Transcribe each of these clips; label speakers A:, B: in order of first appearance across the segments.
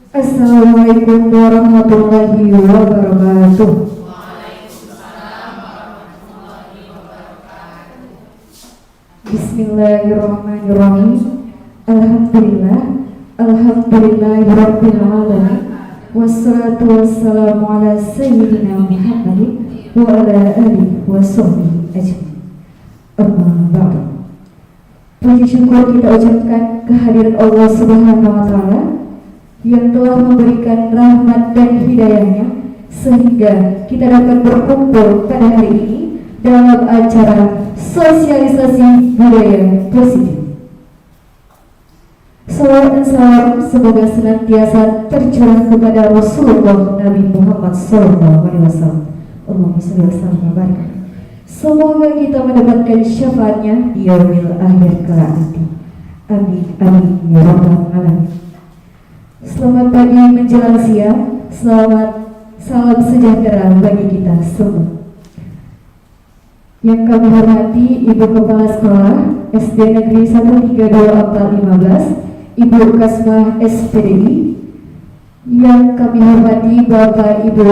A: Assalamualaikum warahmatullahi wabarakatuh. Bismillahirrahmanirrahim. Alhamdulillahirabbil alamin. Wassalatu wassalamu ala sayyidina Muhammadin wa ala alihi washabbihi ajmain. Amma ba'du. Puji syukur kita ucapkan kehadiran Allah Subhanahu wa taala yang telah memberikan rahmat dan hidayahnya sehingga kita dapat berkumpul pada hari ini dalam acara sosialisasi budaya positif. Salawat dan salam semoga senantiasa tercurah kepada Rasulullah Nabi Muhammad SAW. Allahumma shalli wa sallim wa barik. Semoga kita mendapatkan syafaatnya di yaumil akhir kelak nanti. Amin amin ya rabbal alamin. Selamat pagi menjelang siang, salam sejahtera bagi kita semua. Yang kami hormati Ibu Kepala Sekolah SD Negeri 1324415, Ibu Kasmah SPDI. Yang kami hormati Bapak Ibu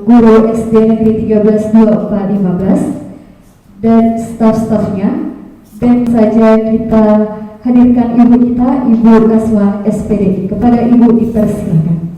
A: Guru SD Negeri 132415 dan staf-stafnya. Dan saja kita hadirkan ibu kita, Ibu Kasmah SPD. Kepada ibu dipersilakan.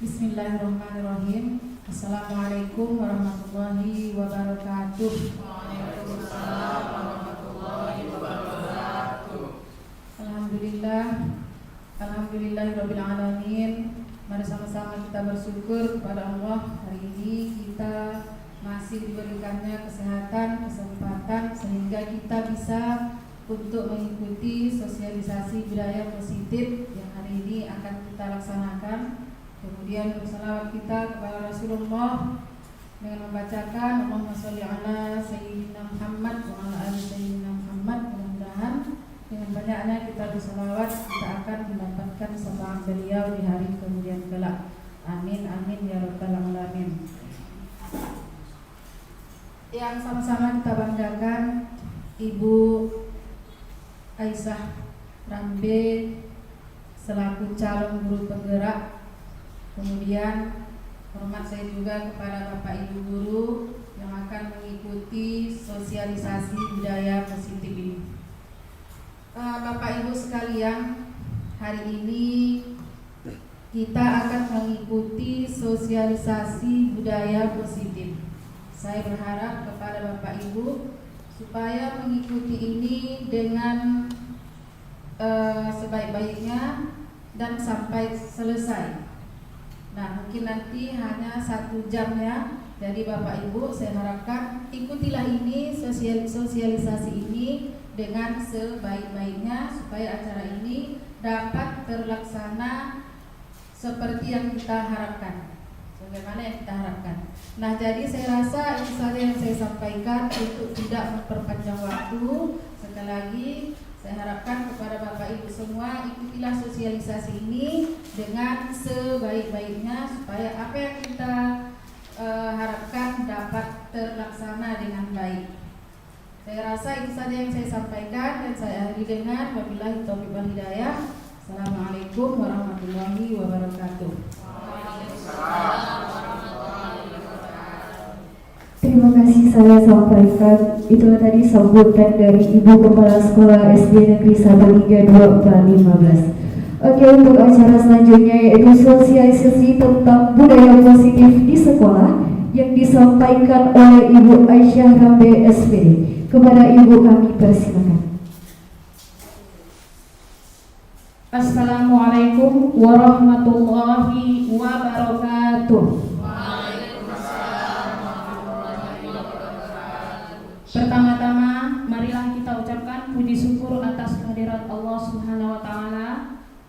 B: Bismillahirrahmanirrahim. Assalamualaikum warahmatullahi wabarakatuh.
C: Waalaikumsalam warahmatullahi wabarakatuh.
B: Alhamdulillahirabbil alamin. Mari sama-sama kita bersyukur kepada Allah. Hari ini kita masih diberikannya kesehatan, kesempatan sehingga kita bisa untuk mengikuti sosialisasi budaya positif yang hari ini akan kita laksanakan. Kemudian bersalawat kita kepada Rasulullah dengan membacakan Allahumma sholli ala sayyidina Muhammad wa ala ali sayyidina Muhammad. Mudah-mudahan dengan banyaknya kita bersalawat kita akan mendapatkan syafaat beliau di hari kemudian kelak. Amin amin ya rabbal alamin. Yang sama-sama kita banggakan Ibu Aisyah Rambe selaku calon guru penggerak. Kemudian hormat saya juga kepada Bapak Ibu guru yang akan mengikuti sosialisasi budaya positif ini. Bapak Ibu sekalian, hari ini kita akan mengikuti sosialisasi budaya positif. Saya berharap kepada Bapak Ibu supaya mengikuti ini dengan sebaik-baiknya dan sampai selesai. Nah, mungkin nanti hanya 1 jam ya. Jadi Bapak Ibu, saya harapkan ikutilah ini sosialisasi ini dengan sebaik-baiknya supaya acara ini dapat terlaksana seperti yang kita harapkan. Bagaimana yang kita harapkan. Nah, jadi saya rasa ini saja yang saya sampaikan untuk tidak memperpanjang waktu. Sekali lagi saya harapkan kepada Bapak Ibu semua ikutilah sosialisasi ini dengan sebaik-baiknya supaya apa yang kita harapkan dapat terlaksana dengan baik. Saya rasa itu saja yang saya sampaikan dan saya akhiri dengan wabillahi taufiq wal hidayah. Assalamualaikum warahmatullahi wabarakatuh.
A: Terima kasih saya sampaikan. Itulah tadi sambutan dari Ibu Kepala Sekolah SD Negeri 1324415. Oke, untuk acara selanjutnya yaitu sosialisasi tentang budaya positif di sekolah yang disampaikan oleh Ibu Aisyah Rambe SPD. Kepada Ibu kami persilakan.
D: Assalamualaikum warahmatullahi wabarakatuh. Pertama-tama, marilah kita ucapkan puji syukur atas kehadirat Allah Subhanahu wa taala,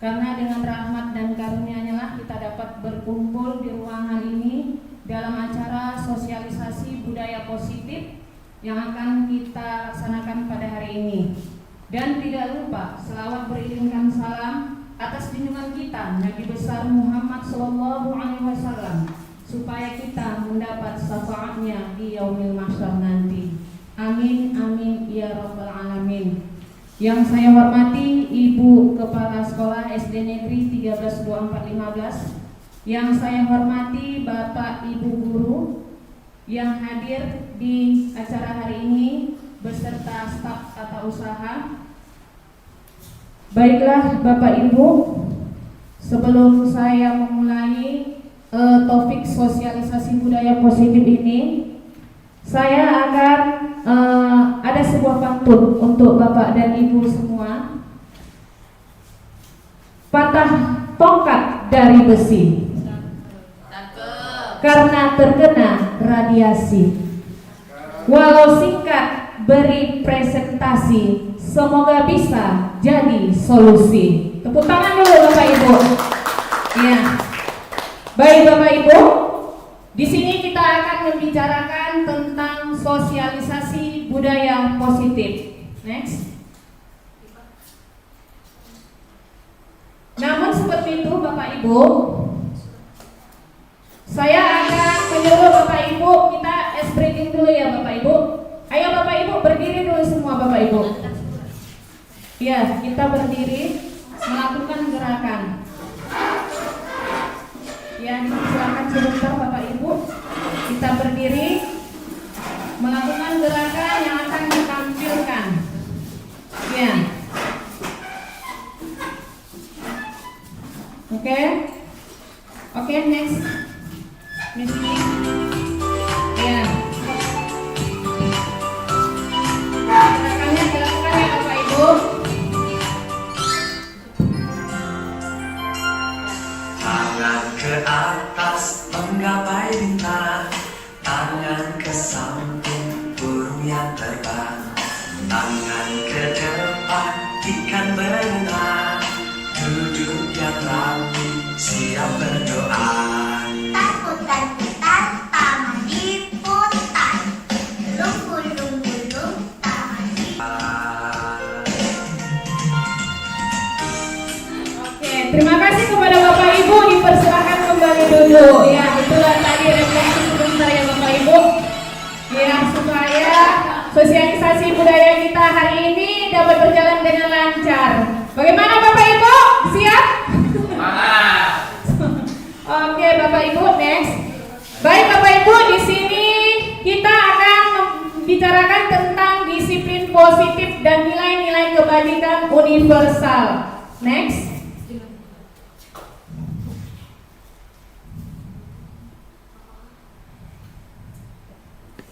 D: karena dengan rahmat dan karunia-Nya lah kita dapat berkumpul di ruangan ini dalam acara sosialisasi budaya positif yang akan kita laksanakan pada hari ini. Dan tidak lupa selawat beriringkan salam atas junjungan kita Nabi besar Muhammad SAW, supaya kita mendapat syafaatnya di yaumil mahsyar nanti. Amin amin ya rabbal alamin. Yang saya hormati Ibu Kepala Sekolah SD Negeri 132415, yang saya hormati Bapak Ibu guru yang hadir di acara hari ini beserta staf tata usaha. Baiklah Bapak Ibu, sebelum saya memulai topik sosialisasi budaya positif ini, saya akan ada sebuah pantun untuk Bapak dan Ibu semua. Patah tongkat dari besi karena terkena radiasi. Walau singkat beri presentasi, semoga bisa jadi solusi. Tepuk tangan dulu Bapak Ibu. Ya. Baik Bapak Ibu, di sini kita akan membicarakan tentang sosialisasi budaya positif. Next. Namun seperti itu Bapak Ibu, saya akan menyuruh Bapak Ibu kita ice breaking dulu ya Bapak Ibu. Ayo Bapak Ibu berdiri dulu semua Bapak Ibu. Ya, kita berdiri melakukan gerakan. Ya, silakan sebentar Bapak Ibu. Kita berdiri melakukan gerakan yang akan ditampilkan. Ya. Oke, next. Ya. Gerakannya dilakukan ya Bapak Ibu.
C: Tangan ke atas menggapai bintang, tangan ke samping burung yang terbang, tangan ke depan ikan berenang, duduk yang rapi siap berdoa.
E: Takut-takutan tangan diputar, gulung-gulung tangan diputar.
D: Oke, terima kasih kepada Bapak Ibu, dipersilakan kembali duduk. Ya, itulah tadi refleksi sebentar ya Bapak Ibu. Ya, supaya sosialisasi budaya kita hari ini dapat berjalan dengan lancar. Bagaimana Bapak Ibu? Siap? Oke, Bapak Ibu, next. Baik Bapak Ibu, di sini kita akan membicarakan tentang disiplin positif dan nilai-nilai kebajikan universal. Next.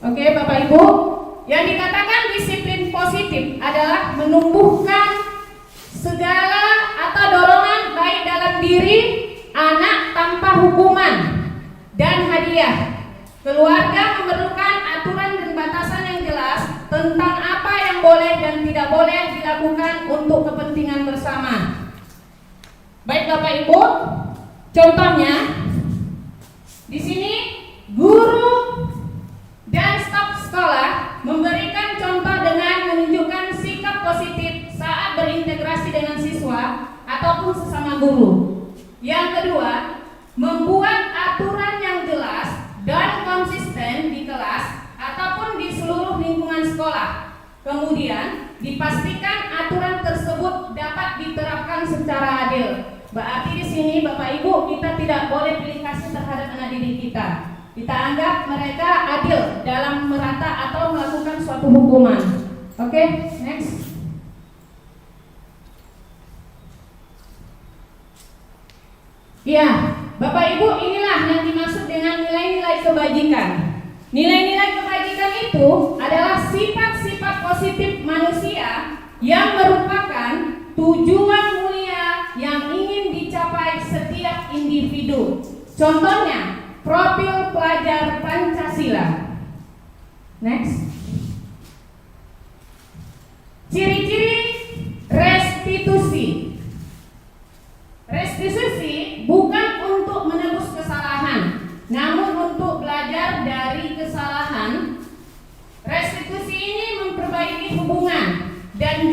D: Oke Bapak Ibu, yang dikatakan disiplin positif adalah menumbuhkan segala atau dorongan baik dalam diri anak tanpa hukuman dan hadiah. Keluarga memerlukan aturan dan batasan yang jelas tentang apa yang boleh dan tidak boleh dilakukan untuk kepentingan bersama. Baik Bapak Ibu, contohnya di sini guru dan staf sekolah memberikan contoh dengan menunjukkan sikap positif saat berintegrasi dengan siswa ataupun sesama guru. Yang kedua, membuat aturan yang jelas dan konsisten di kelas ataupun di seluruh lingkungan sekolah. Kemudian, dipastikan aturan tersebut dapat diterapkan secara adil. Berarti di sini Bapak Ibu, kita tidak boleh pilih kasih terhadap anak didik kita. Kita anggap mereka adil dalam merata atau melakukan suatu hukuman. Oke, next. Ya, Bapak Ibu, inilah yang dimaksud dengan nilai-nilai kebajikan. Nilai-nilai kebajikan itu adalah sifat-sifat positif manusia yang merupakan tujuan mulia yang ingin dicapai setiap individu. Contohnya, profil pelajar Pancasila. Next. Ciri-ciri restitusi. Restitusi bukan untuk menebus kesalahan, namun untuk belajar dari kesalahan. Restitusi ini memperbaiki hubungan dan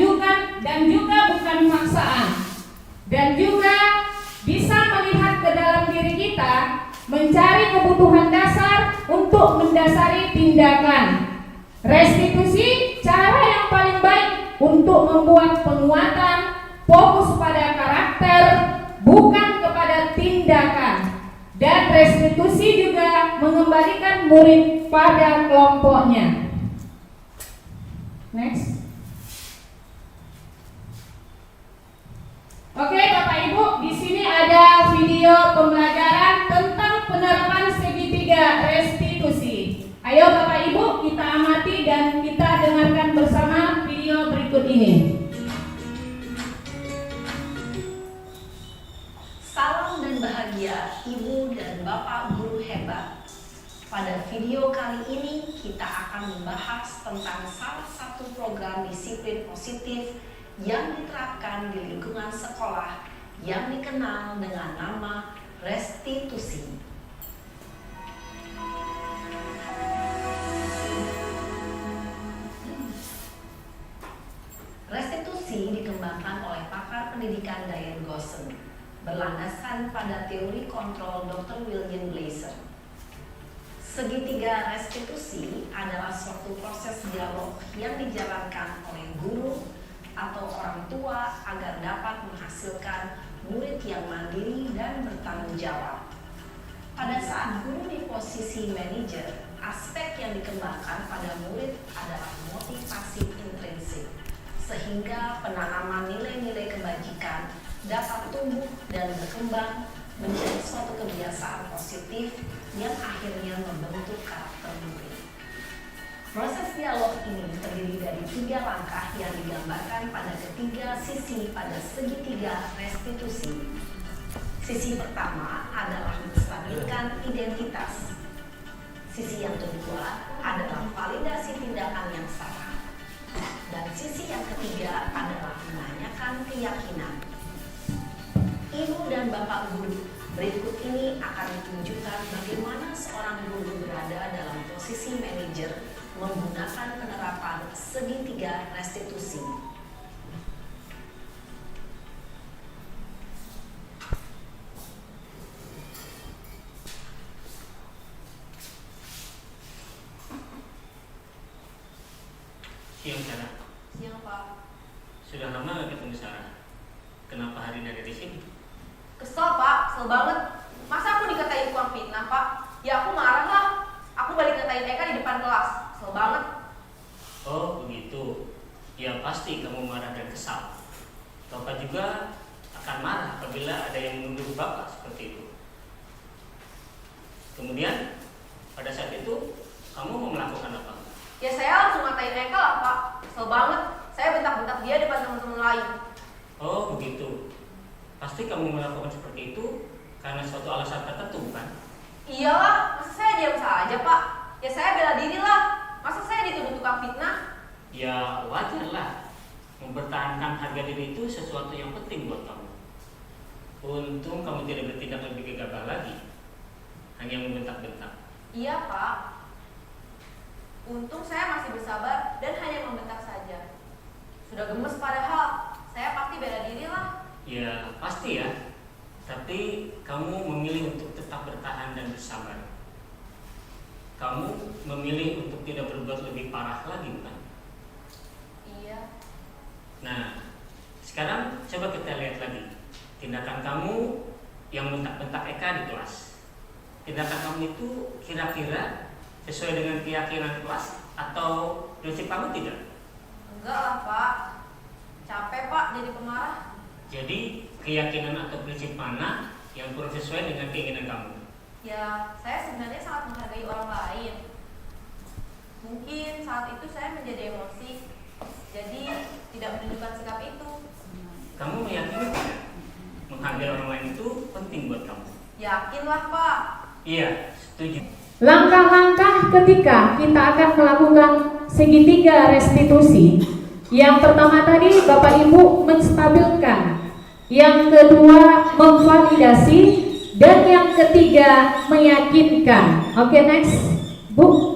D: juga bukan paksaan. dan juga bisa melihat ke dalam diri kita, mencari kebutuhan dasar untuk mendasari tindakan. Restitusi cara yang paling baik untuk membuat penguatan fokus pada karakter, bukan kepada tindakan. Dan restitusi juga mengembalikan murid pada kelompoknya. Next. Oke, Bapak Ibu, di sini ada video pembelajaran tentang penerapan segitiga restitusi. Ayo Bapak Ibu, kita amati dan kita dengarkan bersama video berikut ini.
F: Salam dan bahagia Ibu dan Bapak guru hebat. Pada video kali ini kita akan membahas tentang salah satu program disiplin positif yang diterapkan di lingkungan sekolah yang dikenal dengan nama restitusi. Restitusi dikembangkan oleh pakar pendidikan Diane Gosson, berlandaskan pada teori kontrol Dr. William Glasser. Segitiga restitusi adalah suatu proses dialog yang dijalankan oleh guru atau orang tua agar dapat menghasilkan murid yang mandiri dan bertanggung jawab. Pada saat guru di posisi manajer, aspek yang dikembangkan pada murid adalah motivasi intrinsik, sehingga penanaman nilai-nilai kebajikan dapat tumbuh dan berkembang menjadi suatu kebiasaan positif yang akhirnya membentuk karakter murid. Proses dialog ini terdiri dari 3 langkah yang digambarkan pada ketiga sisi pada segitiga restitusi. Sisi pertama adalah menstabilkan identitas. Sisi yang kedua adalah validasi tindakan yang salah. Dan sisi yang ketiga adalah menanyakan keyakinan. Ibu dan Bapak guru, berikut ini akan menunjukkan bagaimana seorang guru berada dalam posisi manajer menggunakan penerapan segitiga restitusi.
G: Siang Sarah.
F: Siang Pak.
G: Sudah lama gak ketemu Sarah? Kenapa hari ini ada di sini?
H: Kesel Pak, kesel banget. Masa aku dikatain kurang fitnah Pak? Ya aku marah lah. Aku balik ngatain Eka di depan kelas. Kesel banget.
G: Oh begitu. Ya pasti kamu marah dan kesal. Bapak juga akan marah apabila ada yang menuduh Bapak seperti itu. Kemudian pada saat itu kamu mau melakukan apa?
H: Ya saya langsung ngatain Eka lah Pak. Kesel banget. Saya bentak-bentak dia depan teman-teman lain.
G: Oh begitu. Pasti kamu melakukan seperti itu karena suatu alasan tertentu, bukan?
H: Iyalah, masa saya diam saja Pak? Ya saya bela diri lah. Masa saya dituduh tukang fitnah?
G: Ya wajar lah. Mempertahankan harga diri itu sesuatu yang penting buat kamu. Untung kamu tidak bertindak lebih gegabah lagi, hanya membentak-bentak.
H: Iya Pak. Untung saya masih bersabar dan hanya membentak saja. Sudah gemes padahal, saya pasti bela diri lah.
G: Ya pasti ya. Tapi kamu memilih untuk tetap bertahan dan bersabar. Kamu memilih untuk tidak berbuat lebih parah lagi, bukan?
H: Iya.
G: Nah, sekarang coba kita lihat lagi tindakan kamu yang bentak-bentak Eka di kelas. Tindakan kamu itu kira-kira sesuai dengan keyakinan kelas atau prinsip kamu tidak?
H: Enggak lah Pak. Capek Pak jadi pemarah.
G: Jadi keyakinan atau prinsip mana yang kurang sesuai dengan keinginan kamu?
H: Ya, saya sebenarnya sangat menghargai orang lain. Mungkin saat itu saya menjadi emosi, jadi tidak menunjukkan sikap itu.
G: Kamu meyakini tidak? Menghargai orang lain itu penting buat kamu.
H: Yakinlah Pak.
G: Iya, setuju.
D: Langkah-langkah ketika kita akan melakukan segitiga restitusi. Yang pertama tadi Bapak Ibu menstabilkan, yang kedua memvalidasi, dan yang ketiga meyakinkan. Oke, next Bu.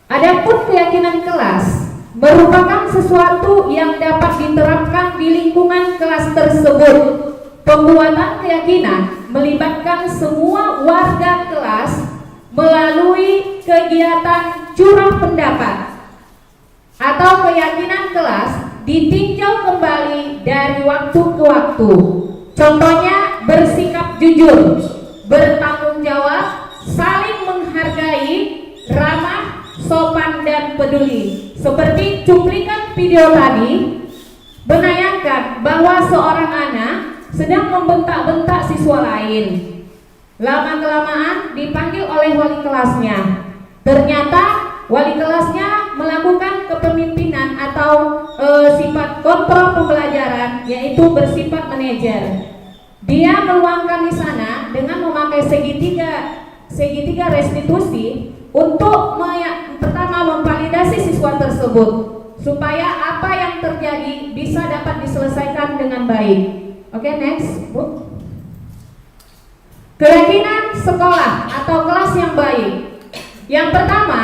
D: Adapun keyakinan kelas merupakan sesuatu yang dapat diterapkan di lingkungan kelas tersebut. Pembuatan keyakinan melibatkan semua warga kelas melalui kegiatan curah pendapat atau keyakinan kelas ditinjau kembali dari waktu ke waktu. Contohnya bersikap jujur, bertanggung jawab, saling menghargai, ramah, sopan dan peduli. Seperti cuplikan video tadi menayangkan bahwa seorang anak sedang membentak-bentak siswa lain. Lama-kelamaan dipanggil oleh wali kelasnya. Ternyata wali kelasnya melakukan kepemimpinan atau sifat kontrol pembelajaran, yaitu bersifat manajer. Dia meluangkan di sana dengan memakai segitiga restitusi untuk pertama memvalidasi siswa tersebut supaya apa yang terjadi bisa dapat diselesaikan dengan baik. Oke, next, Bu. Keyakinan sekolah atau kelas yang baik. Yang pertama,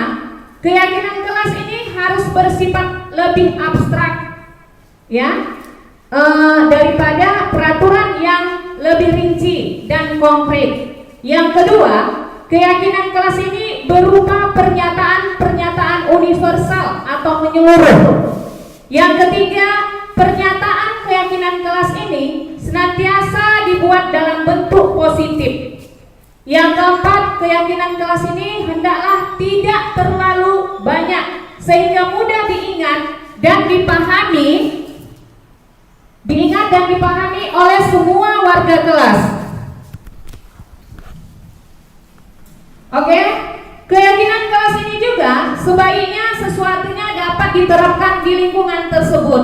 D: keyakinan kelas ini harus bersifat lebih abstrak, ya, daripada peraturan yang lebih rinci dan konkret. Yang kedua, keyakinan kelas ini berupa pernyataan-pernyataan universal atau menyeluruh. Yang ketiga, pernyataan keyakinan kelas ini senantiasa dibuat dalam bentuk positif. Yang keempat, keyakinan kelas ini hendaklah tidak terlalu banyak sehingga mudah diingat dan dipahami oleh semua warga kelas. Oke, keyakinan kelas ini juga sebaiknya sesuatunya dapat diterapkan di lingkungan tersebut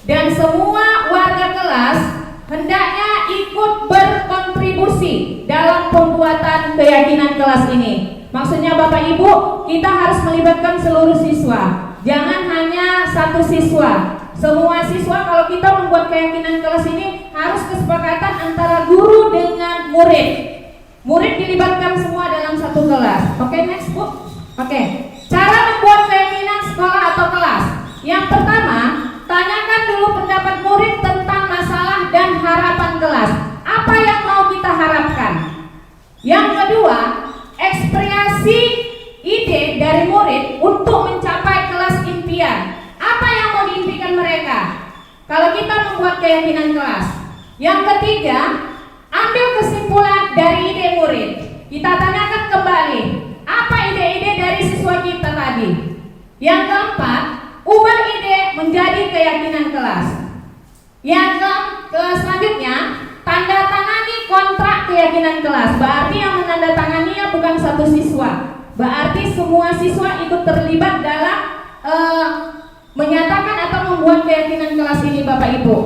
D: dan semua warga kelas hendaknya ikut berkontribusi dalam pembuatan keyakinan kelas ini. Maksudnya Bapak Ibu, kita harus melibatkan seluruh siswa, jangan hanya satu siswa. Semua siswa, kalau kita membuat keyakinan kelas ini harus kesepakatan antara guru dengan murid. Murid dilibatkan semua dalam satu kelas. Oke, next, Bu. Oke, cara membuat keyakinan sekolah atau kelas. Yang pertama, tanyakan dulu pendapat murid tentang masalah dan harapan kelas. Apa yang mau kita harapkan? Yang kedua, ekspresi ide dari murid untuk mencapai kelas impian. Apa yang mau diimpikan mereka kalau kita membuat keyakinan kelas? Yang ketiga, ambil kesimpulan dari ide murid. Kita tanyakan kembali, apa ide-ide dari siswa kita tadi? Yang keempat, ubah ide menjadi keyakinan kelas. Yang selanjutnya, tanda tangani kontrak keyakinan kelas. Berarti yang menandatanganinya bukan satu siswa, berarti semua siswa ikut terlibat dalam menyatakan atau membuat keyakinan kelas ini, Bapak Ibu.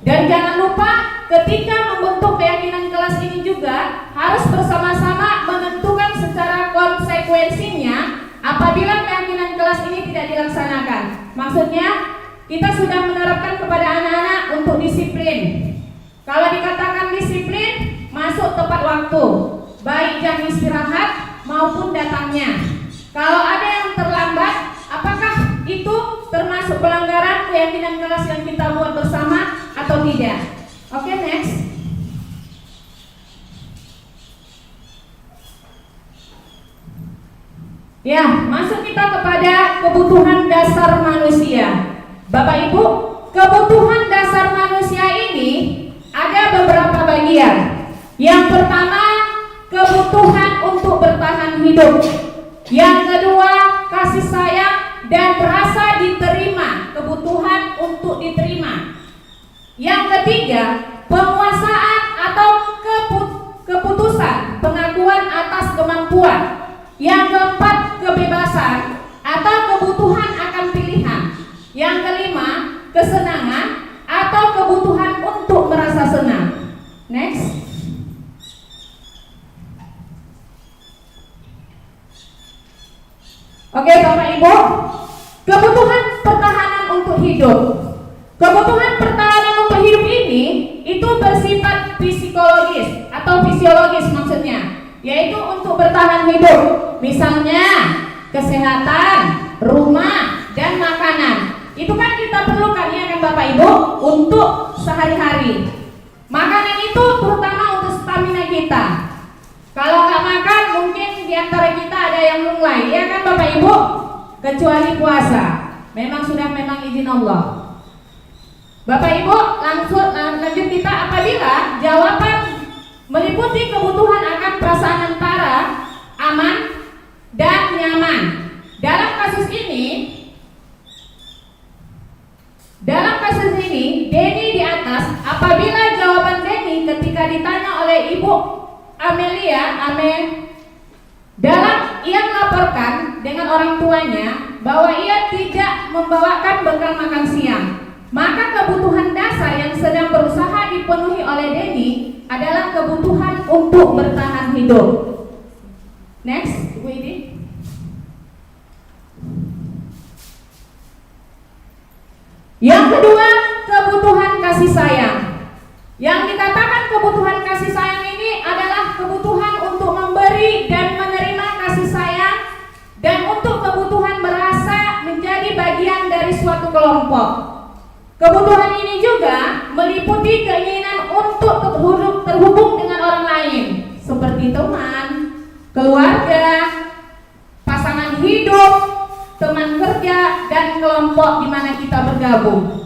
D: Dan jangan lupa ketika membentuk keyakinan kelas ini juga harus bersama-sama menentukan secara konsekuensinya apabila keyakinan kelas ini tidak dilaksanakan. Maksudnya kita sudah menerapkan kepada anak-anak untuk disiplin. Kalau dikatakan disiplin, masuk tepat waktu, baik jam istirahat maupun datangnya. Kalau ada yang terlambat, apakah itu termasuk pelanggaran keyakinan kelas yang kita buat bersama atau tidak? Oke, next. Ya, masuk kita kepada kebutuhan dasar manusia. Bapak Ibu, kebutuhan dasar manusia ini ada beberapa bagian. Yang pertama, kebutuhan untuk bertahan hidup. Yang kedua, kasih sayang dan rasa diterima, kebutuhan untuk diterima. Yang ketiga, penguasaan atau keputusan, pengakuan atas kemampuan. Yang keempat, kebebasan atau kebutuhan akan pilihan. Yang kelima, kesenangan atau kebutuhan untuk merasa senang. Next. Oke, Bapak Ibu, kebutuhan pertahanan untuk hidup. Kebutuhan pertahanan untuk hidup ini itu bersifat psikologis atau fisiologis maksudnya, yaitu untuk bertahan hidup. Misalnya kesehatan, rumah, dan makanan. Itu kan kita perlukan ya kan Bapak Ibu untuk sehari-hari. Makanan itu terutama untuk stamina kita. Kalau nggak makan mungkin diantara kita ada yang lunglai ya kan Bapak Ibu, kecuali puasa. Memang izin Allah. Bapak Ibu lanjut kita, apabila jawaban meliputi kebutuhan akan perasaan antara aman dan nyaman. Dalam kasus ini Denny di atas, apabila jawaban Denny ketika ditanya oleh Ibu Amelia dalam ia melaporkan dengan orang tuanya bahwa ia tidak membawakan bekal makan siang, maka kebutuhan dasar yang sedang berusaha dipenuhi oleh Denny adalah kebutuhan untuk bertahan hidup. Next, Ibu Idi. Yang kedua, kebutuhan kasih sayang. Yang dikatakan kebutuhan kasih sayang ini adalah kebutuhan untuk memberi dan menerima kasih sayang, dan untuk kebutuhan merasa menjadi bagian dari suatu kelompok. Kebutuhan ini juga meliputi keinginan untuk terhubung dengan orang lain, seperti teman, keluarga, pasangan hidup, teman kerja, dan kelompok di mana kita bergabung.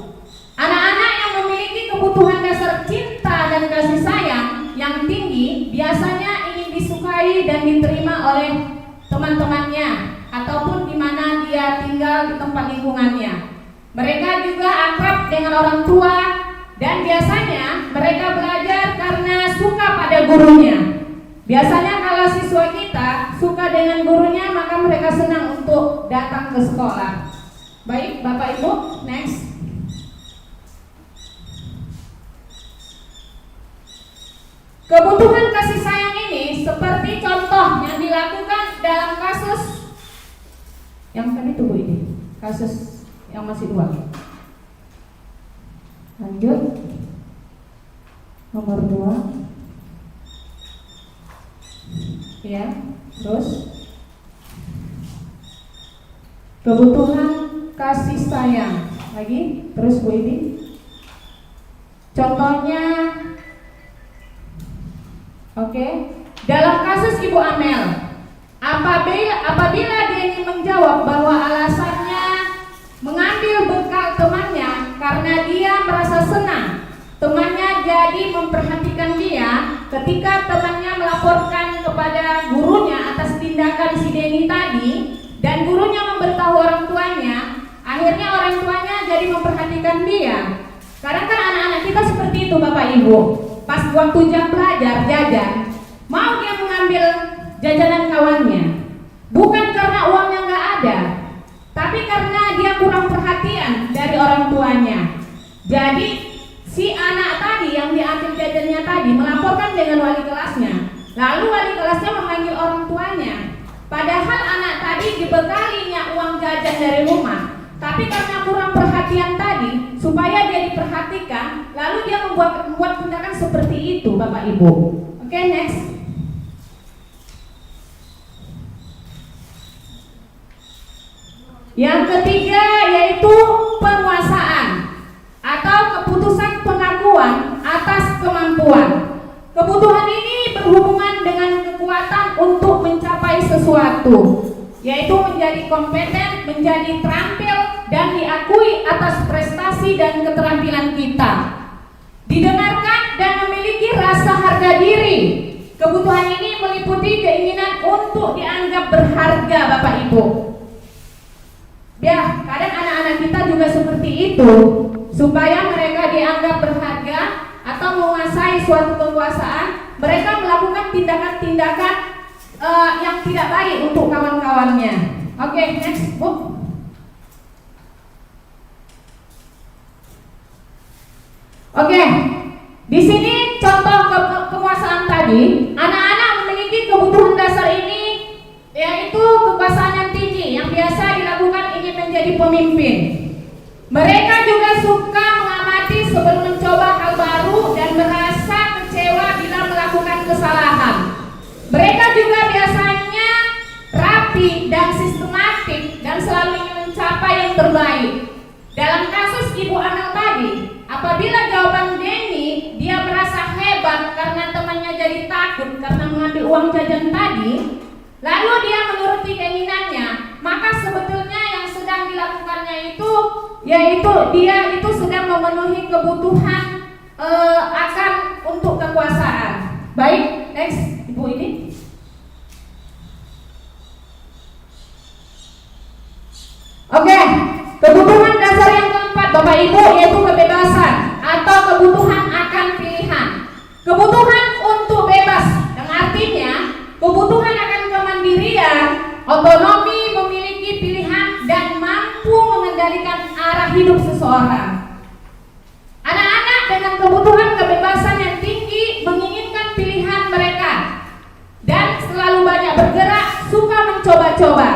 D: Anak-anak yang memiliki kebutuhan dasar cinta dan kasih sayang yang tinggi biasanya ingin disukai dan diterima oleh teman-temannya ataupun di mana dia tinggal di tempat lingkungannya. Mereka juga akrab dengan orang tua dan biasanya mereka belajar karena suka pada gurunya. Biasanya kalau siswa kita suka dengan gurunya, maka mereka senang untuk datang ke sekolah. Baik, Bapak Ibu, next. Kebutuhan kasih sayang ini seperti contoh yang dilakukan dalam kasus yang tadi tuh Bu ini, kasus yang masih 2. Lanjut. Nomor 2. Ya, terus kebutuhan kasih sayang lagi, terus Bu ini contohnya, oke. Dalam kasus Ibu Amel, apabila Denny menjawab bahwa alasannya mengambil bekal temannya karena dia merasa senang temannya jadi memperhatikan dia ketika temannya melaporkan kepada gurunya atas tindakan si Denny tadi, dan gurunya memberitahu orang tuanya, akhirnya orang tuanya jadi memperhatikan dia. Kadang kan anak-anak kita seperti itu Bapak Ibu, pas waktu jam belajar jajan, mau dia mengambil jajanan kawannya, bukan karena uangnya nggak ada, tapi karena dia kurang perhatian dari orang tuanya. Jadi si anak tadi yang diambil jajannya tadi melaporkan dengan wali kelasnya, lalu wali kelasnya memanggil orang tuanya. Padahal anak tadi dibekalinya uang jajan dari rumah, tapi karena kurang perhatian tadi, supaya dia diperhatikan, lalu dia membuat tindakan seperti itu Bapak Ibu. Oke, next. Yang ketiga yaitu penguasaan atau keputusan pengakuan atas kemampuan. Kebutuhan ini berhubungan dengan kekuatan untuk mencapai sesuatu, yaitu menjadi kompeten, menjadi terampil, dan diakui atas prestasi dan keterampilan kita. Didengarkan dan memiliki rasa harga diri. Kebutuhan ini meliputi keinginan untuk dianggap berharga Bapak Ibu. Ya, kadang anak-anak kita juga seperti itu. Supaya mereka dianggap berharga atau menguasai suatu kekuasaan, mereka melakukan tindakan-tindakan yang tidak baik untuk kawan-kawannya. Oke, next Bu. Oke, di sini contoh kekuasaan tadi. Anak-anak memiliki kebutuhan dasar ini, yaitu kekuasaan yang tinggi yang biasa dilakukan ingin menjadi pemimpin. Mereka juga suka mengamati sebelum mencoba hal baru dan merasa kecewa bila melakukan kesalahan. Mereka juga biasanya rapi dan sistematik dalam dan selalu ingin mencapai yang terbaik. Dalam kasus Ibu Amel tadi, apabila jawaban Denny dia merasa hebat karena temannya jadi takut karena mengambil uang jajan tadi, lalu dia menuruti keinginannya, maka sebetulnya yang sedang dilakukannya itu yaitu dia itu sedang memenuhi kebutuhan akan untuk kekuasaan. Baik, next Ibu ini. Oke, kebutuhan dasar yang keempat Bapak Ibu yaitu kebebasan atau kebutuhan akan pilihan. Kebutuhan untuk bebas, yang artinya kebutuhan akan kemandirian, otonomi, memiliki pilihan dan mampu mengendalikan arah hidup seseorang. Anak-anak dengan kebutuhan kebebasan yang tinggi menginginkan pilihan mereka dan selalu banyak bergerak, suka mencoba-coba.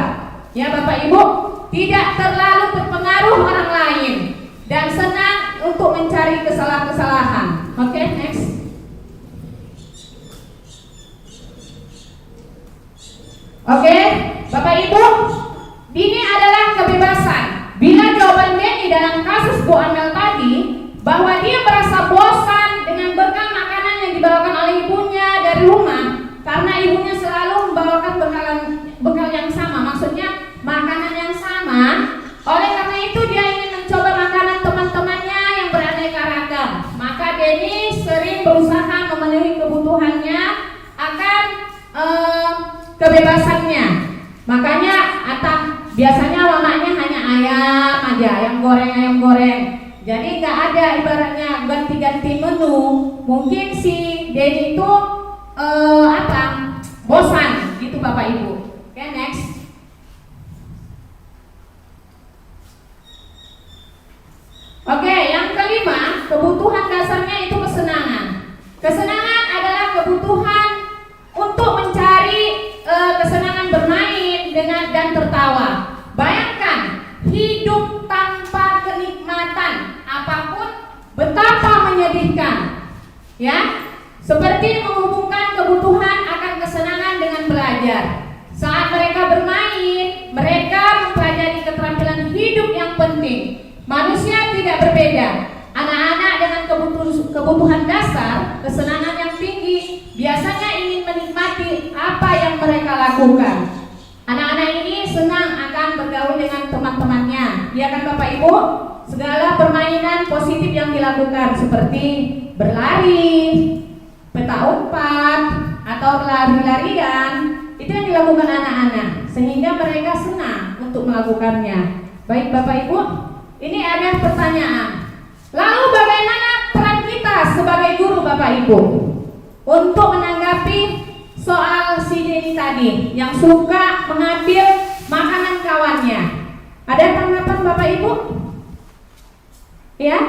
D: Ya Bapak Ibu, tidak terlalu terpengaruh orang lain dan senang untuk mencari kesalahan-kesalahan. Oke, next. Oke, Bapak Ibu, ini adalah kebebasan. Bila jawaban Denny dalam kasus Bu Amel tadi bahwa dia merasa bosan dengan bekal makanan yang dibawakan oleh ibunya dari rumah karena ibunya selalu membawakan bekal yang sama, maksudnya makanan yang sama. Oleh karena itu dia ingin mencoba makanan teman-temannya yang beraneka ragam. Maka Denny sering berusaha memenuhi kebutuhannya akan kebebasannya. Makanya biasanya mamanya hanya ayam goreng. Jadi nggak ada ibaratnya ganti-ganti menu. Mungkin si Denny itu bosan gitu Bapak Ibu. Oke, next. Oke, yang kelima, kebutuhan dasarnya itu kesenangan. Kesenangan adalah kebutuhan untuk mencari kesenangan bermain dan tertawa. Bayangkan hidup tanpa kenikmatan apapun betapa menyedihkan. Ya, seperti menghubungkan kebutuhan akan kesenangan dengan belajar. Saat mereka bermain, mereka mempelajari keterampilan hidup yang penting. Manusia tidak berbeda. Anak-anak dengan kebutuhan dasar, kesenangan yang tinggi, biasanya ingin menikmati apa yang mereka lakukan. Anak-anak ini senang akan bergaul dengan teman-temannya. Ya kan Bapak Ibu? Segala permainan positif yang dilakukan seperti berlari, petak umpat, atau lari-larian, itu yang dilakukan anak-anak, sehingga mereka senang untuk melakukannya. Baik Bapak Ibu, ini ada pertanyaan. Lalu bagaimana peran kita sebagai guru Bapak Ibu untuk menanggapi soal si Denny tadi yang suka mengambil makanan kawannya? Ada tanggapan Bapak Ibu? Ya?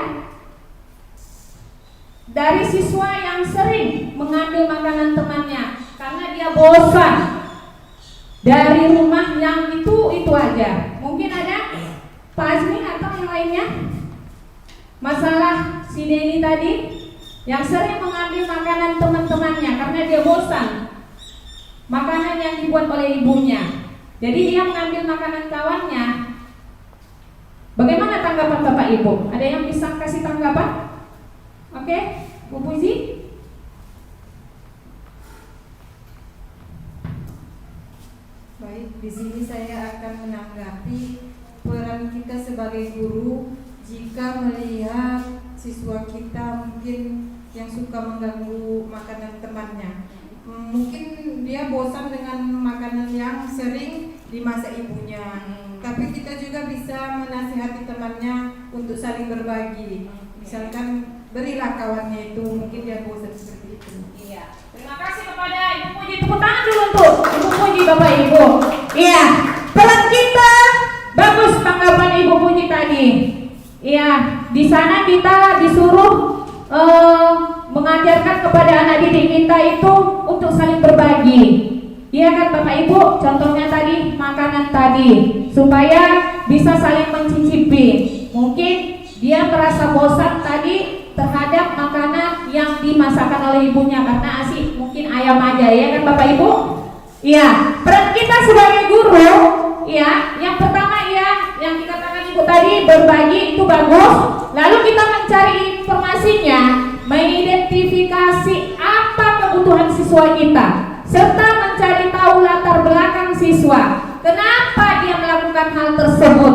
D: Dari siswa yang sering mengambil makanan temannya karena dia bosan dari rumah yang itu aja. Mungkin ada Pak Azmi atau yang lainnya? Masalah si Denny tadi yang sering mengambil makanan teman-temannya karena dia bosan makanan yang dibuat oleh ibunya. Jadi dia mengambil makanan kawannya. Bagaimana tanggapan Bapak Ibu? Ada yang bisa kasih tanggapan? Oke, Bu Puji?
I: Baik, di sini saya akan menanggapi peran kita sebagai guru jika melihat siswa kita mungkin yang suka mengganggu makanan temannya. Mungkin dia bosan dengan makanan yang sering dimasak ibunya. Tapi kita juga bisa menasihati temannya untuk saling berbagi. Misalkan berilah kawannya itu, mungkin dia bosan seperti itu.
D: Iya. Terima kasih kepada Ibu Puji. Tepuk tangan dulu untuk Ibu Puji Bapak Ibu. Iya. Peran kita bagus tanggapan Ibu Puji tadi. Iya. Di sana kita disuruh mengajarkan kepada anak didik kita itu untuk saling berbagi. Iya kan Bapak Ibu? Contohnya tadi makanan tadi supaya bisa saling mencicipi. Mungkin dia merasa bosan tadi terhadap makanan yang dimasakkan oleh ibunya karena asik, mungkin ayam aja, ya kan Bapak Ibu? Iya, peran kita sebagai guru, ya, yang pertama yang dikatakan Ibu tadi, berbagi itu bagus. Lalu kita mencari informasinya, mengidentifikasi apa kebutuhan siswa kita, serta mencari tahu latar belakang siswa. Kenapa dia melakukan hal tersebut?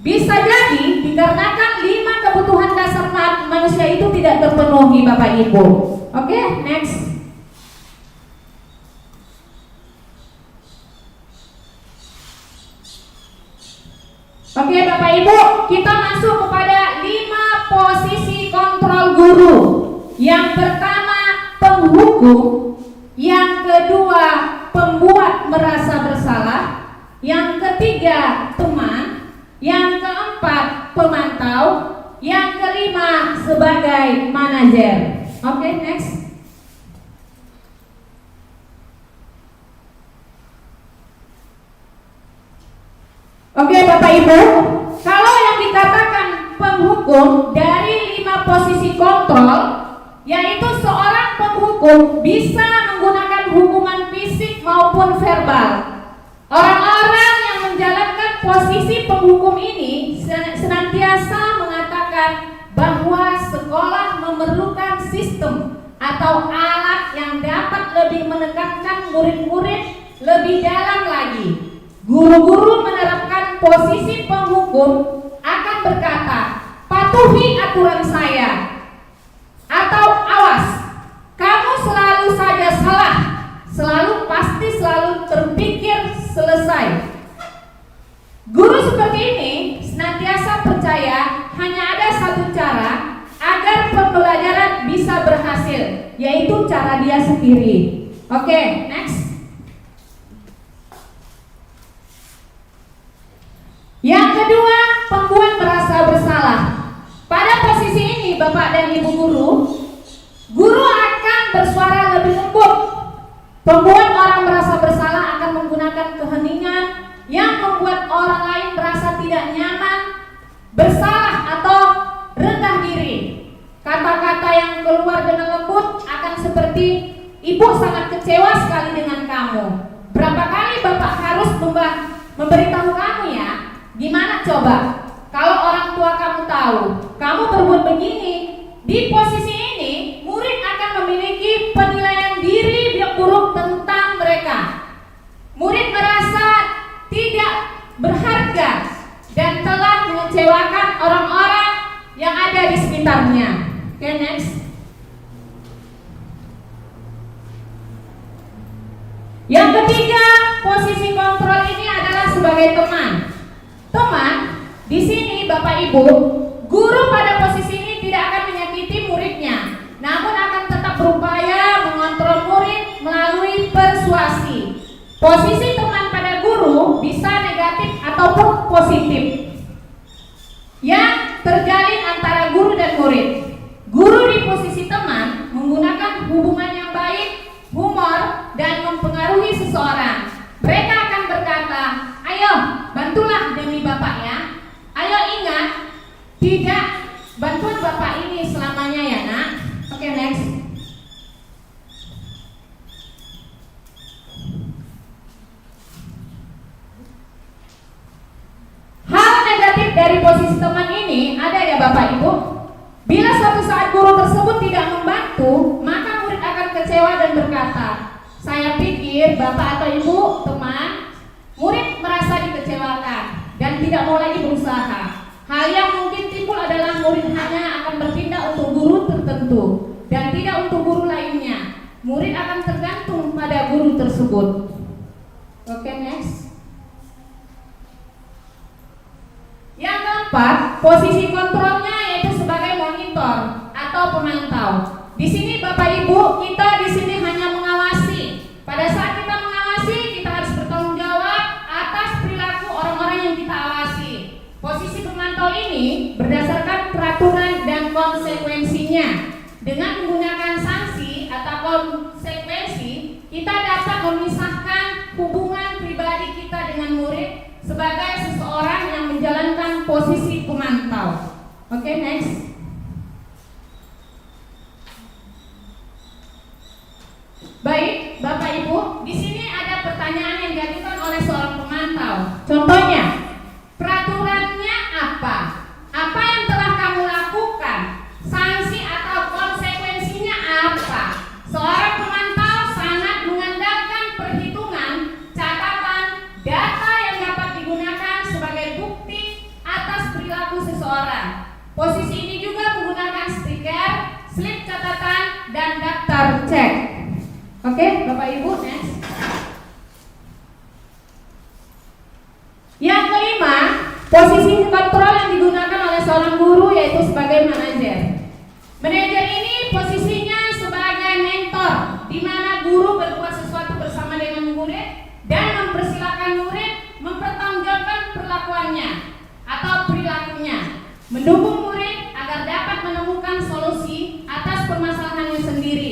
D: Bisa jadi dikarenakan 5 kebutuhan dasar manusia itu tidak terpenuhi, Bapak Ibu. Oke, next. Oke, Bapak Ibu, kita masuk kepada 5 posisi kontrol guru. Yang pertama, penghukum. Yang kedua, pembuat merasa bersalah. Yang ketiga, teman. Yang keempat, pemantau. Yang kelima, sebagai manajer. Oke, next. Oke, Bapak Ibu, kalau yang dikatakan penghukum dari 5 posisi kontrol, yaitu seorang penghukum bisa menggunakan hukuman fisik maupun verbal. Orang-orang yang menjalankan posisi penghukum ini senantiasa mengatakan bahwa sekolah memerlukan sistem atau alat yang dapat lebih menekankan murid-murid lebih dalam lagi. Guru-guru menerapkan posisi penghukum akan berkata, patuhi aturan saya, atau awas, kamu selalu saja salah, selalu terpikir selesai. Guru seperti ini senantiasa percaya hanya ada satu cara agar pembelajaran bisa berhasil, yaitu cara dia sendiri. Oke, next. Yang kedua, pembuat merasa bersalah. Pada posisi ini, Bapak dan Ibu guru akan bersuara lebih lembut. Pembuat orang merasa bersalah akan menggunakan keheningan yang membuat orang lain merasa tidak nyaman, bersalah atau rendah diri. Kata-kata yang keluar dengan lembut akan seperti, Ibu sangat kecewa sekali dengan kamu. Berapa kali Bapak harus memberitahu kamu ya? Gimana coba kalau orang tua kamu tahu kamu berbuat begini? Di posisi ini murid akan memiliki penilaian diri yang buruk tentang mereka. Murid merasa tidak berharga dan telah mengecewakan orang-orang yang ada di sekitarnya. Oke, next. Yang ketiga, posisi kontrol ini adalah sebagai teman. Teman, di sini Bapak Ibu, guru pada posisi ini tidak akan menyakiti muridnya, namun akan tetap berupaya mengontrol murid melalui persuasi. Posisi teman pada guru bisa negatif ataupun positif yang terjalin antara guru dan murid. Guru di posisi teman menggunakan hubungan yang baik, humor, dan mempengaruhi seseorang. Mereka akan berkata, ayo bantulah demi Bapak ya. Ayo ingat, tidak bantuan Bapak ini selamanya ya nak. Oke, next. Hal negatif dari posisi teman ini ada ya Bapak Ibu. Bila suatu saat guru tersebut tidak membantu, maka murid akan kecewa dan berkata, saya pikir Bapak atau Ibu teman, murid merasa dikecewakan dan tidak mau lagi berusaha. Hal yang mungkin timbul adalah murid hanya akan berpindah untuk guru tertentu dan tidak untuk guru lainnya. Murid akan tergantung pada guru tersebut. Oke, next. Yang keempat, posisi kontrolnya yaitu sebagai monitor atau pemantau. Di sini Bapak Ibu, kita di sini hanya mengawasi. Pada saat kita mengawasi, kita harus bertanggung jawab atas perilaku orang-orang yang kita awasi. Posisi pemantau ini berdasarkan peraturan dan konsekuensinya. Dengan menggunakan sanksi atau konsekuensi, kita dapat memisahkan hubungan pribadi kita dengan murid sebagai seseorang yang menjalankan posisi pemantau. Oke, next. Baik, Bapak Ibu, di sini ada pertanyaan yang diajukan oleh seorang pemantau. Contohnya, Oke, Bapak Ibu, next. Yang kelima, posisi kontrol yang digunakan oleh seorang guru yaitu sebagai manajer. Manajer ini posisinya sebagai mentor, di mana guru berbuat sesuatu bersama dengan murid dan mempersilahkan murid mempertanggungjawabkan perlakuannya atau perilakunya, mendukung murid agar dapat menemukan solusi atas permasalahannya sendiri.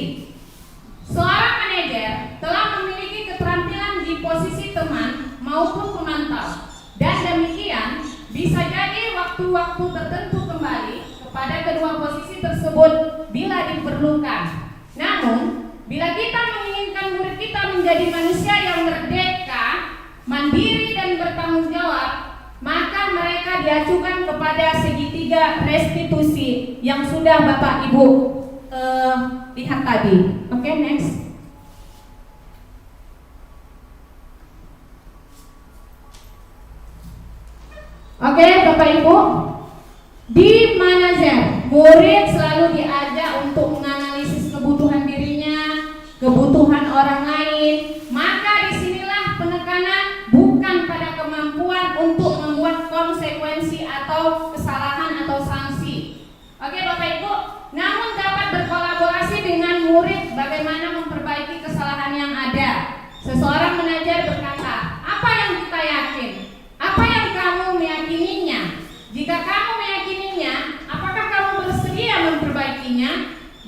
D: Seorang manajer telah memiliki keterampilan di posisi teman maupun pemantau, dan demikian bisa jadi waktu-waktu tertentu kembali kepada kedua posisi tersebut bila diperlukan. Namun, bila kita menginginkan murid kita menjadi manusia yang merdeka, mandiri dan bertanggung jawab, maka mereka diajukan kepada segitiga restitusi yang sudah Bapak Ibu lihat tadi. Oke, next. Oke, Bapak Ibu, di manajer, murid selalu diajak untuk menganalisis kebutuhan dirinya, kebutuhan orang lain. Maka disinilah penekanan bukan pada kemampuan untuk membuat konsekuensi atau kesalahan atau sanksi. Oke, Bapak Ibu, namun dapat berkolaborasi dengan murid bagaimana memperbaiki kesalahan yang ada. Seseorang manajer berkata, apa yang kita yakin? Apa yang kamu meyakininya? Jika kamu meyakininya, apakah kamu bersedia memperbaikinya?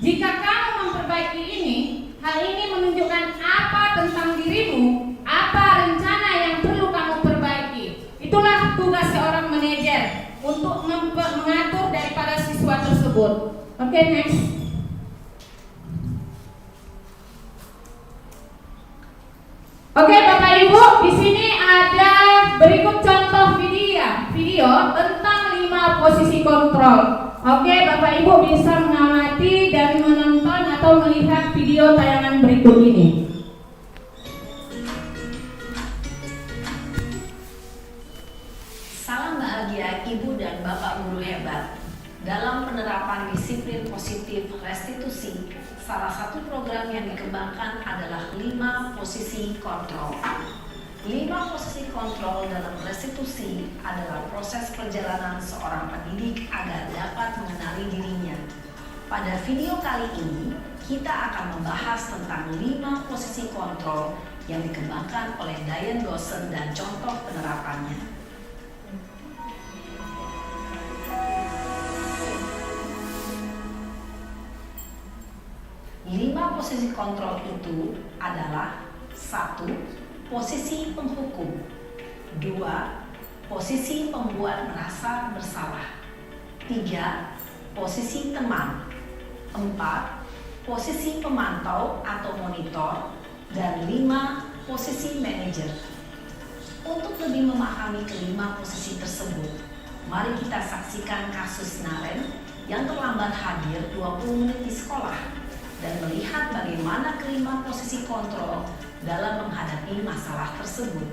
D: Jika kamu memperbaiki ini, hal ini menunjukkan apa tentang dirimu, apa rencana yang perlu kamu perbaiki. Itulah tugas seorang manajer untuk mengatur daripada siswa tersebut. Oke, next. Oke, Bapak Ibu, di sini ada berikut contoh video tentang 5 posisi kontrol. Oke, Bapak Ibu bisa mengamati dan menonton atau melihat video tayangan berikut ini.
F: Salam bahagia Ibu dan Bapak guru hebat. Dalam penerapan disiplin positif restitusi, salah satu program yang dikembangkan adalah 5 posisi kontrol. 5 posisi kontrol dalam restitusi adalah proses perjalanan seorang pendidik agar dapat mengenali dirinya. Pada video kali ini, kita akan membahas tentang 5 posisi kontrol yang dikembangkan oleh Diane Gosson dan contoh penerapannya. 5 posisi kontrol itu adalah 1. Posisi penghukum, 2. Posisi pembuat merasa bersalah, 3. Posisi teman, 4. Posisi pemantau atau monitor, dan 5. Posisi manajer. Untuk lebih memahami kelima posisi tersebut, mari kita saksikan kasus Naren yang terlambat hadir 20 menit di sekolah dan melihat bagaimana kelima posisi kontrol dalam menghadapi masalah tersebut.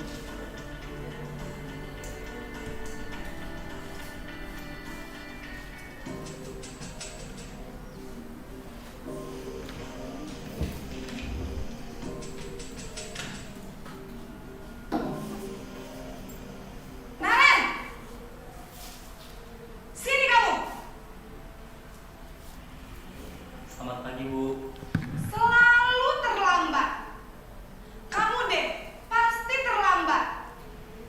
C: Selamat pagi, Bu.
H: Selalu terlambat. Kamu deh, pasti terlambat.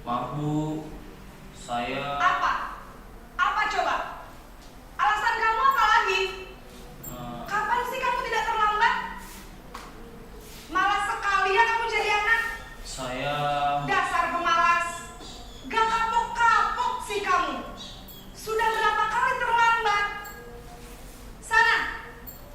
C: Maaf, Bu. Saya
H: Apa? Apa coba? Alasan kamu apa lagi? Kapan sih kamu tidak terlambat? Malas sekali ya kamu jadi anak.
C: saya
H: Dasar pemalas. Gak kapok-kapok sih kamu. Sudah berapa kali terlambat? Sana,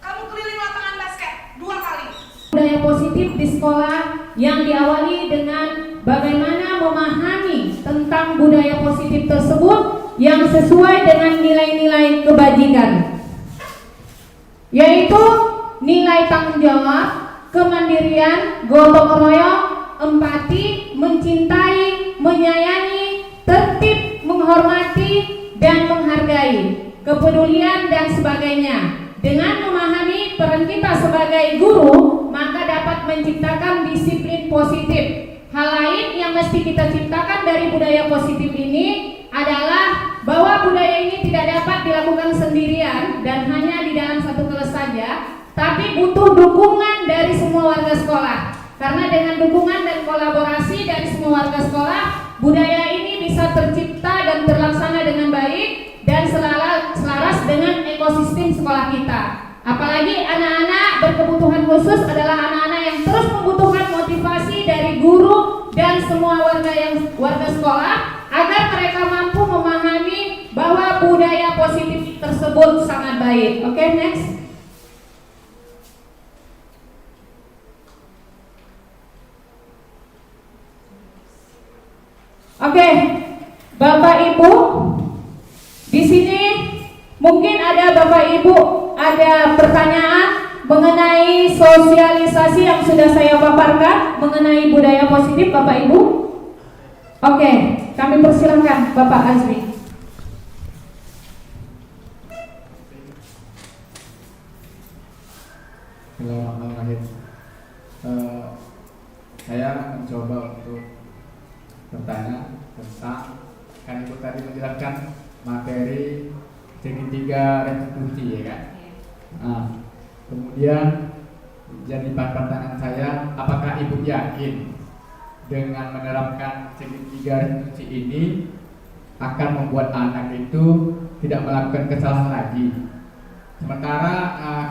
H: kamu keliling lapangan basket 2 kali.
D: Budaya positif di sekolah yang diawali dengan bagaimana memahami tentang budaya positif tersebut yang sesuai dengan nilai-nilai kebajikan, yaitu nilai tanggung jawab, kemandirian, gotong royong, empati, mencintai, menyayangi, tertib, menghormati, dan menghargai, kepedulian, dan sebagainya. Dengan memahami peran kita sebagai guru, maka dapat menciptakan kita ciptakan dari budaya positif ini adalah bahwa budaya ini tidak dapat dilakukan sendirian dan hanya di dalam satu kelas saja, tapi butuh dukungan dari semua warga sekolah. Karena dengan dukungan dan kolaborasi dari semua warga sekolah, budaya ini bisa tercipta dan terlaksana dengan baik dan selaras dengan ekosistem sekolah kita. Apalagi anak-anak berkebutuhan khusus adalah anak-anak yang terus membutuhkan motivasi dari guru dan semua warga sekolah agar mereka mampu memahami bahwa budaya positif tersebut sangat baik. Oke, next. Oke, Bapak Ibu, di sini mungkin ada Bapak Ibu ada pertanyaan mengenai sosialisasi yang sudah saya paparkan mengenai budaya positif, Bapak Ibu. Oke, kami persilahkan Bapak Azmi.
J: Bismillahirrahmanirrahim. Saya mencoba untuk bertanya tentang, kan Ibu tadi menjelaskan materi segitiga restitusi, ya kan? Nah, kemudian jadi pertanyaan saya, apakah Ibu yakin dengan menerapkan segitiga restitusi ini akan membuat anak itu tidak melakukan kesalahan lagi? Sementara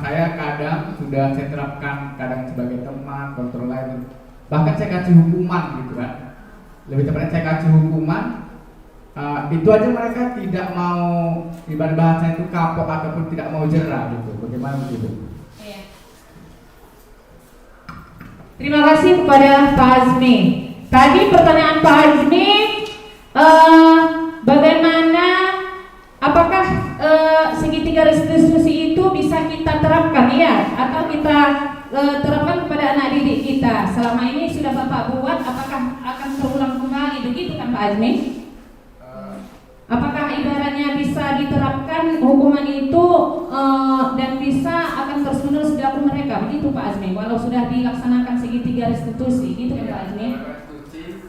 J: saya kadang sudah saya terapkan, kadang sebagai teman, kontrol lain, bahkan saya kasih hukuman gitu kan. Lebih tepatnya saya kasih hukuman, itu aja mereka tidak mau, ibarat bahasa itu kapok ataupun tidak mau jerah gitu. Bagaimana begitu?
D: Terima kasih kepada Pak Azmi. Tadi pertanyaan Pak Azmi, bagaimana, apakah segitiga restitusi itu bisa kita terapkan ya, atau kita terapkan kepada anak didik kita? Selama ini sudah Bapak buat, apakah akan terulang kembali, begitu kan Pak Azmi? Apakah ibaratnya bisa diterapkan hukuman itu dan bisa akan terus-menerus dilakukan mereka, begitu Pak Azmi? Walau sudah dilaksanakan segitiga restitusi, gitu kan Pak Azmi?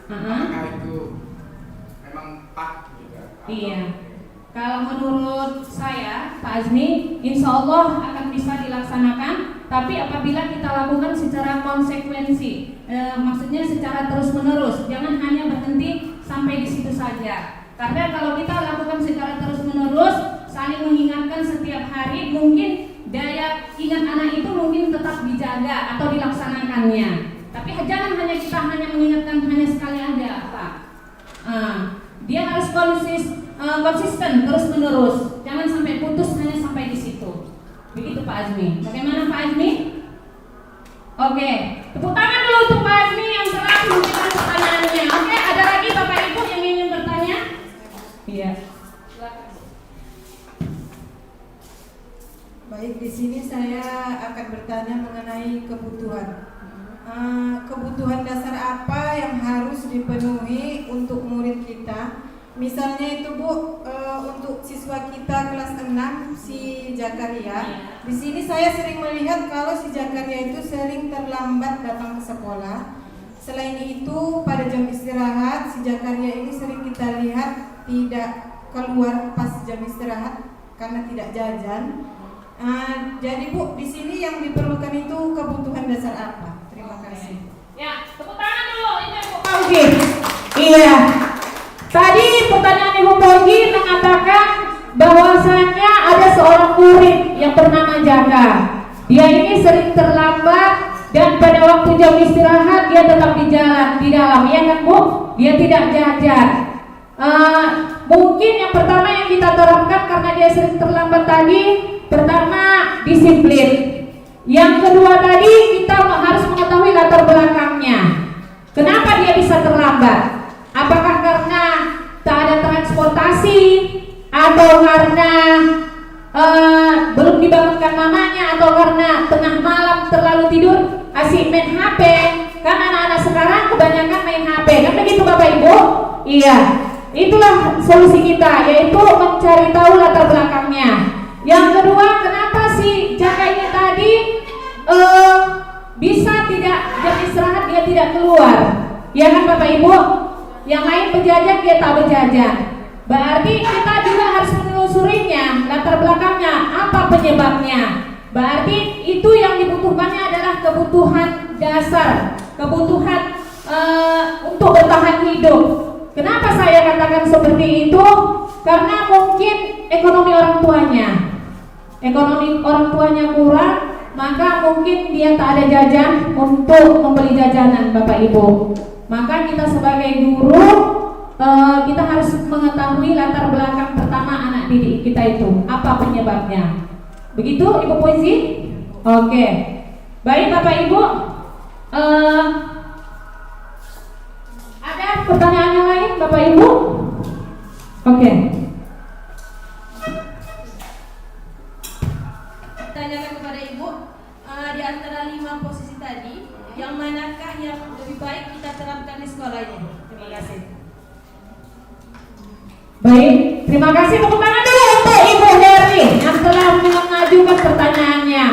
J: Apakah itu memang pas gitu?
D: Iya. Kalau menurut saya, Pak Azmi, insya Allah akan bisa dilaksanakan, tapi apabila kita lakukan secara konsekuensi, maksudnya secara terus-menerus, jangan hanya berhenti sampai di situ saja. Karena kalau kita lakukan secara terus-menerus, saling mengingatkan setiap hari, mungkin daya ingat anak itu mungkin tetap dijaga atau dilaksanakannya. Tapi jangan hanya kita mengingatkan hanya sekali aja, Pak. Dia harus konsisten terus-menerus, jangan sampai putus hanya sampai di situ. Begitu Pak Azmi. Bagaimana Pak Azmi? Oke, tepuk tangan dulu untuk Pak Azmi yang telah memberikan pertanyaannya. Oke, ada lagi Bapak Ibu yang ingin bertanya? Iya.
I: Baik, di sini saya akan bertanya mengenai kebutuhan. Kebutuhan dasar apa yang harus dipenuhi untuk murid kita? Misalnya itu Bu, untuk siswa kita kelas 6 si Jakaria. Di sini saya sering melihat kalau si Jakaria itu sering terlambat datang ke sekolah. Selain itu pada jam istirahat si Jakaria ini sering kita lihat tidak keluar pas jam istirahat karena tidak jajan. Jadi Bu, di sini yang diperlukan itu kebutuhan dasar apa? Terima kasih.
D: Ya, tepuk tangan dulu ini Ibu Paugi. Iya. Tadi pertanyaan Ibu Paugi mengatakan bahwasanya ada seorang murid yang bernama Jaka. Dia ini sering terlambat dan pada waktu jam istirahat dia tetap di dalam, ya kan Bu? Dia tidak jajan. Mungkin yang pertama yang kita terapkan karena dia sering terlambat tadi, pertama disiplin. Yang kedua tadi kita harus mengetahui latar belakangnya. Kenapa dia bisa terlambat? Apakah karena tak ada transportasi, atau karena belum dibangunkan mamanya, atau karena tengah malam terlalu tidur asik main HP? Kan anak-anak sekarang kebanyakan main HP, kan begitu Bapak Ibu? Iya. Itulah solusi kita, yaitu mencari tahu latar belakangnya. Yang kedua, kenapa si Jaka ini tadi bisa tidak jam istirahat dia tidak keluar? Ya kan Bapak Ibu? yang lain berjajan dia tak berjajan. Berarti kita juga harus menelusurinya, latar belakangnya, apa penyebabnya. Berarti itu yang dibutuhkannya adalah kebutuhan dasar, kebutuhan untuk bertahan hidup. Kenapa saya katakan seperti itu? Karena mungkin ekonomi orang tuanya kurang, maka mungkin dia tak ada jajan untuk membeli jajanan, Bapak Ibu. Maka kita sebagai guru, kita harus mengetahui latar belakang pertama anak didik kita itu, apa penyebabnya. Begitu Ibu Puisi? Oke. Baik Bapak Ibu, ada pertanyaan yang lain Bapak Ibu? Oke.
K: Tanyakan kepada Ibu, di antara 5 posisi tadi, yang manakah yang lebih baik kita terapkan di sekolah ini? Terima kasih.
D: Baik, terima kasih. Tepuk tangan dulu untuk Ibu Heri yang telah mengajukan pertanyaannya.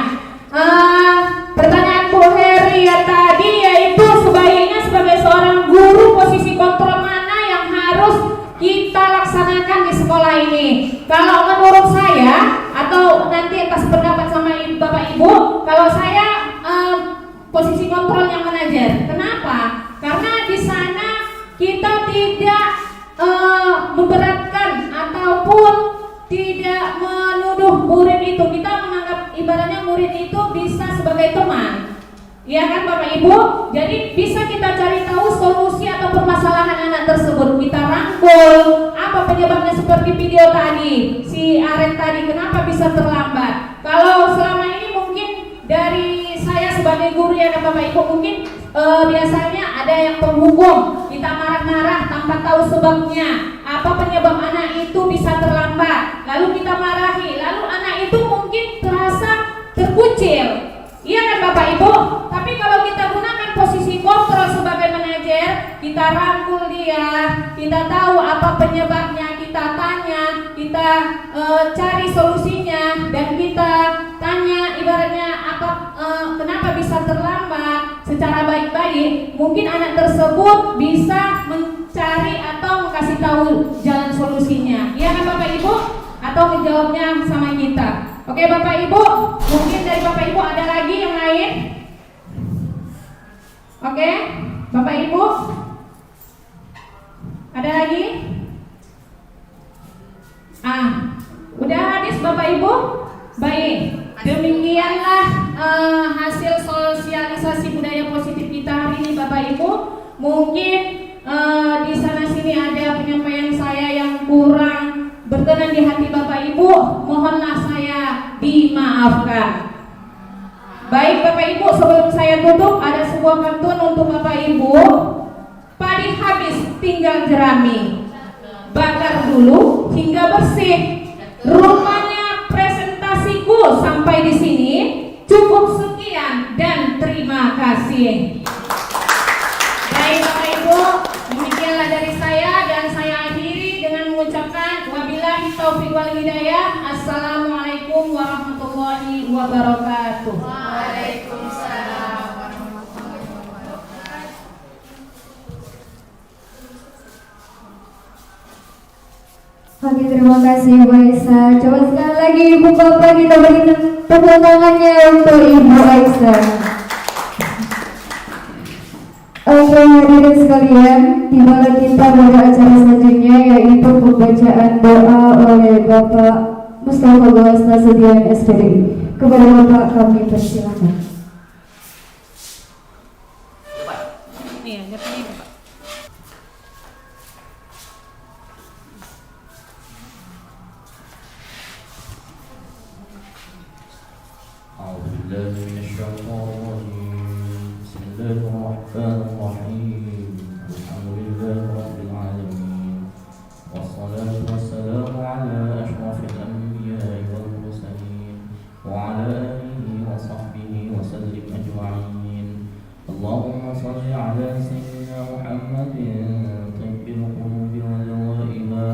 D: Pertanyaan Bu Heri ya tadi yaitu sebaiknya sebagai seorang guru posisi kontrol mana yang harus kita laksanakan di sekolah ini. Kalau menurut saya atau nanti atas pendapat sama Bapak Ibu, kalau saya posisi kontrol yang manajer. Kenapa? Karena di sana kita tidak memberatkan ataupun tidak menuduh murid itu. Kita menganggap ibaratnya murid itu bisa sebagai teman. Ya kan Bapak Ibu? Jadi bisa kita cari tahu solusi atau permasalahan anak tersebut. Kita rangkul apa penyebabnya seperti video tadi, si Aren tadi kenapa bisa terlambat. Kalau selama ini mungkin dari saya sebagai guru ya kan Bapak Ibu, mungkin biasanya ada yang penghukum, kita marah-marah tanpa tahu sebabnya, apa penyebab anak itu bisa terlambat, lalu kita marahi, lalu anak itu mungkin terasa terkucil, iya kan Bapak Ibu? Tapi kalau kita gunakan posisi kontrol sebagai manajer, kita rangkul dia, kita tahu apa penyebabnya, kita tanya, kita cari solusinya, dan kita tanya ibaratnya apa kenapa bisa terlambat secara baik-baik, mungkin anak tersebut bisa mencari atau kasih tahu jalan solusinya. Iya kan Bapak Ibu? Atau menjawabnya sama kita. Oke Bapak Ibu, mungkin dari Bapak Ibu ada lagi yang lain? Oke, Bapak Ibu, ada lagi? Udah habis Bapak Ibu? Baik, demikianlah hasil sosialisasi budaya positif kita hari ini Bapak Ibu. Mungkin di sana sini ada penyampaian saya yang kurang berkenan di hati Bapak Ibu, mohonlah saya dimaafkan. Baik Bapak Ibu, sebelum saya tutup ada sebuah pantun untuk Bapak Ibu. Padi habis tinggal jerami, bakar dulu hingga bersih. Rupanya presentasiku sampai di sini, cukup sekian dan terima kasih. Baik Bapak Ibu, demikianlah dari saya dan saya akhiri dengan mengucapkan wabillahi taufiq wal hidayah. Assalamualaikum warahmatullahi wabarakatuh.
B: Waalaikumsalam warahmatullahi wabarakatuh.
A: Oke, terima kasih Bu Aisyah. Coba sekali lagi Ibu Bapak kita beri tepuk tangannya untuk Ibu Aisyah. Oke hadirin sekalian, tibalah kita pada acara selanjutnya yaitu pembacaan doa oleh Bapak Mustafa Ghawas Nasution SPDI. Kepada Bapak kami persilakan.
D: Iya, depannya Bapak.
L: Bismillahirrahmanirrahim. Alhamdulillahi rabbil alamin. Wassalatu wassalamu ala asyrafil anbiya'i wal mursalin wa ala alihi wa sahbihi wa sallim ajma'in. Allahumma shalli ala sayyidina Muhammadin tibbil qulubi wa dawaiha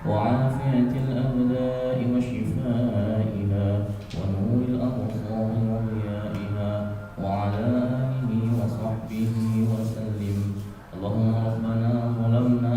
L: wa afiyatil abda'i wa shifaiha wa nuril absari wa riyaiha wa ala alihi wa sahbihi wa sallim. Allahumma rabbana zalamna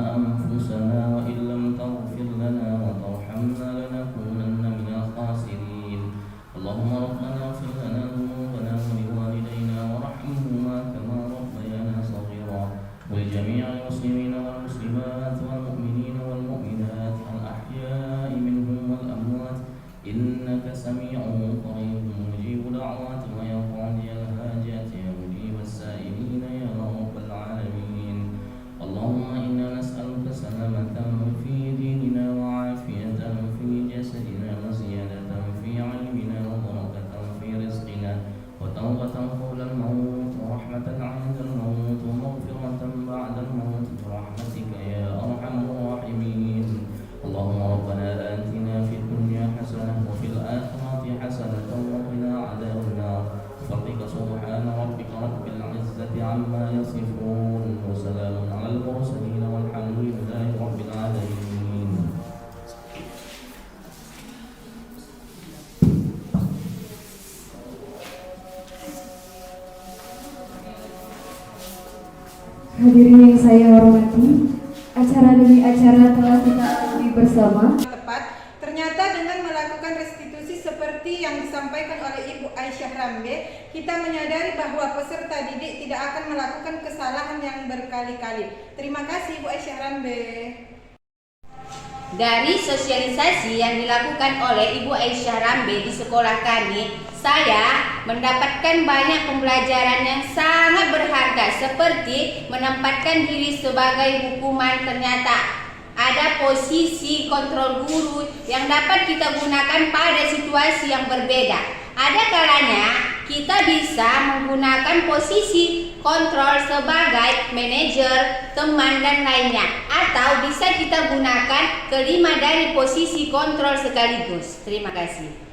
L: العزة عما يصفون وسلام على المرسلين والحمد لله رب العالمين.
A: Hadirin yang saya hormati, acara demi acara telah kita lalui bersama.
I: Tepat, ternyata dengan melakukan restitusi seperti yang disampaikan oleh Ibu Aisyah Rambe, kita menyadari bahwa peserta didik tidak akan melakukan kesalahan yang berkali-kali. Terima kasih Ibu Aisyah Rambe.
M: Dari sosialisasi yang dilakukan oleh Ibu Aisyah Rambe di sekolah kami, saya mendapatkan banyak pembelajaran yang sangat berharga, seperti menempatkan diri sebagai hukuman. Ternyata ada posisi kontrol guru yang dapat kita gunakan pada situasi yang berbeda. Ada kalanya kita bisa menggunakan posisi kontrol sebagai manajer, teman, dan lainnya. Atau bisa kita gunakan kelima dari posisi kontrol sekaligus. Terima kasih.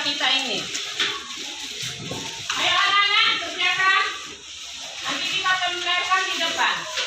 D: kita ini. Ayo anak-anak, kerjakan. Nanti kita tempelkan di depan.